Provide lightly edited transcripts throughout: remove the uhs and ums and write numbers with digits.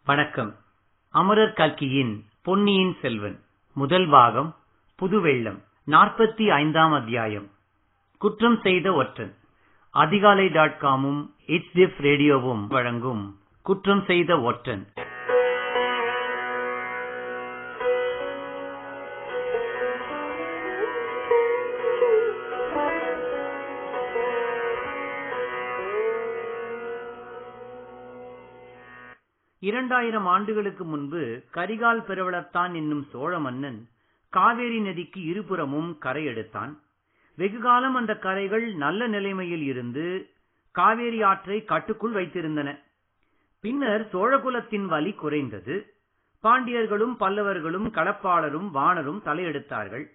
வணக்கம். அமரர் கல்கியின் பொன்னியின் செல்வன் முதல் பாகம் புதுவெள்ளம் 45ஆம் அத்தியாயம். குற்றம் செய்த ஒற்றன். அதிகாலை.com-உம் HDF ரேடியோவும் வழங்கும் குற்றம் செய்த ஒற்றன். இரண்டாயிரம் ஆண்டுகளுக்கு முன்பு கரிகால் பெருவளத்தான் என்னும் சோழ மன்னன் காவேரி நதிக்கு இருபுறமும் கரை எடுத்தான். வெகுகாலம் அந்த கரைகள் நல்ல நிலைமையில் இருந்து காவேரி ஆற்றை கட்டுக்குள் வைத்திருந்தன. பின்னர் சோழகுலத்தின் வலி குறைந்தது. பாண்டியர்களும் பல்லவர்களும் களப்பாளரும் வாணரும் தலையெடுத்தார்கள்.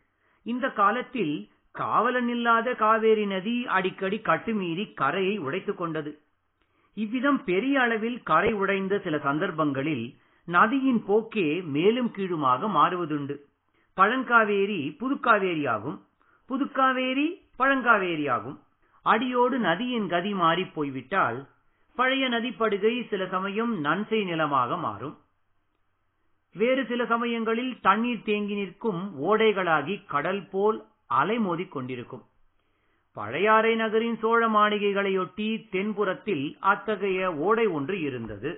இந்த காலத்தில் காவலன் இல்லாத காவேரி நதி அடிக்கடி கட்டுமீறி கரையை உடைத்துக் கொண்டது. இவ்விதம் பெரிய அளவில் கரை உடைந்த சில சந்தர்ப்பங்களில் நதியின் போக்கே மேலும் கீழுமாக மாறுவதுண்டு. பழங்காவேரி புதுக்காவேரியாகும், புதுக்காவேரி பழங்காவேரியாகும். அடியோடு நதியின் கதி மாறி போய்விட்டால் பழைய நதிப்படுகை சில சமயம் நன்செய் நிலமாக மாறும். வேறு சில சமயங்களில் தண்ணீர் தேங்கி நிற்கும் ஓடைகளாகி கடல் போல் அலைமோதிக் கொண்டிருக்கும். பழையாறை நகரின் சோழ மாளிகைகளையொட்டி தென்புறத்தில் அத்தகைய ஓடை ஒன்று இருந்தது.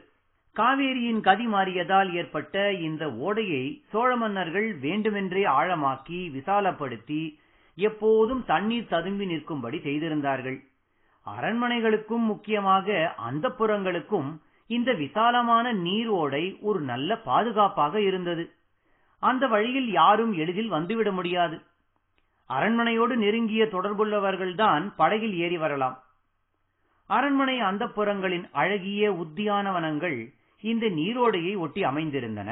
காவேரியின் கதி மாறியதால் ஏற்பட்ட இந்த ஓடையை சோழ மன்னர்கள் வேண்டுமென்றே ஆழமாக்கி விசாலப்படுத்தி எப்போதும் தண்ணீர் ததும்பி நிற்கும்படி செய்திருந்தார்கள். அரண்மனைகளுக்கும் முக்கியமாக அந்தப்புறங்களுக்கும் இந்த விசாலமான நீர் ஓடை ஒரு நல்ல பாதுகாப்பாக இருந்தது. அந்த வழியில் யாரும் எளிதில் வந்துவிட முடியாது. அரண்மனையோடு நெருங்கிய தொடர்புள்ளவர்கள்தான் படகில் ஏறி வரலாம். அரண்மனை அந்தப்புறங்களின் அழகிய உத்தியானவனங்கள் இந்த நீரோடையை ஒட்டி அமைந்திருந்தன.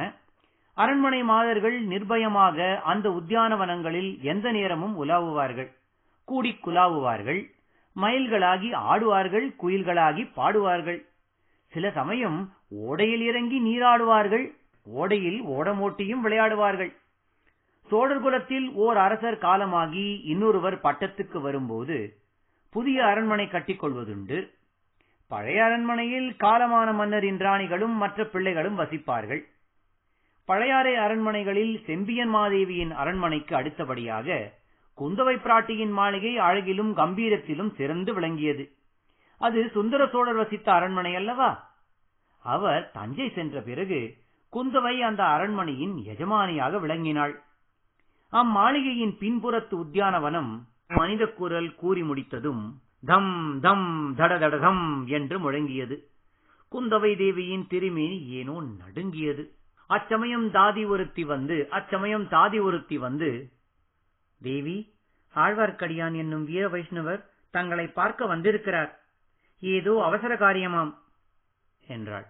அரண்மனை மாதர்கள் நிர்பயமாக அந்த உத்தியானவனங்களில் எந்த நேரமும் உலாவுவார்கள், கூடி குலாவுவார்கள், மயில்களாகி ஆடுவார்கள், குயில்களாகி பாடுவார்கள். சில சமயம் ஓடையில் இறங்கி நீராடுவார்கள், ஓடையில் ஓடமோட்டியும் விளையாடுவார்கள். சோழர் குலத்தில் ஓர் அரசர் காலமாகி இன்னொருவர் பட்டத்துக்கு வரும்போது புதிய அரண்மனை கட்டிக் கொள்வதுண்டு. பழைய அரண்மனையில் காலமான மன்னரின் ராணிகளும் மற்ற பிள்ளைகளும் வசிப்பார்கள். பழையாறை அரண்மனைகளில் செம்பியன் மாதேவியின் அரண்மனைக்கு அடுத்தபடியாக குந்தவை பிராட்டியின் மாளிகை அழகிலும் கம்பீரத்திலும் சிறந்து விளங்கியது. அது சுந்தர சோழர் வசித்த அரண்மனை அல்லவா? அவர் தஞ்சை சென்ற பிறகு குந்தவை அந்த அரண்மனையின் எஜமானியாக விளங்கினாள். அம்மாளிகையின் பின்புறத்து உத்தியானவனம் மனித குரல் கூறி முடித்ததும் தம் தம் தடதடதம் என்று முழங்கியது. குந்தவை தேவியின் திருமேனி ஏனோ நடுங்கியது. அச்சமயம் தாதி ஒருத்தி வந்து தேவி, ஆழ்வார்க்கடியான் என்னும் வீர வைஷ்ணவர் தங்களை பார்க்க வந்திருக்கிறார். ஏதோ அவசர காரியமாம் என்றாள்.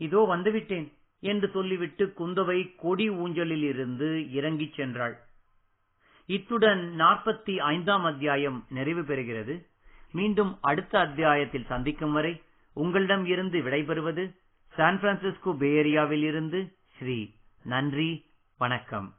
இதோ வந்துவிட்டேன் என்று சொல்லிவிட்டு குந்தவை கொடி ஊஞ்சலில் இருந்து இறங்கிச் சென்றாள். இத்துடன் 45ஆம் அத்தியாயம் நிறைவு பெறுகிறது. மீண்டும் அடுத்த அத்தியாயத்தில் சந்திக்கும் வரை உங்களிடம் இருந்து விடைபெறுவது சான் பிரான்சிஸ்கோ பே ஏரியாவில் இருந்து ஸ்ரீ. நன்றி, வணக்கம்.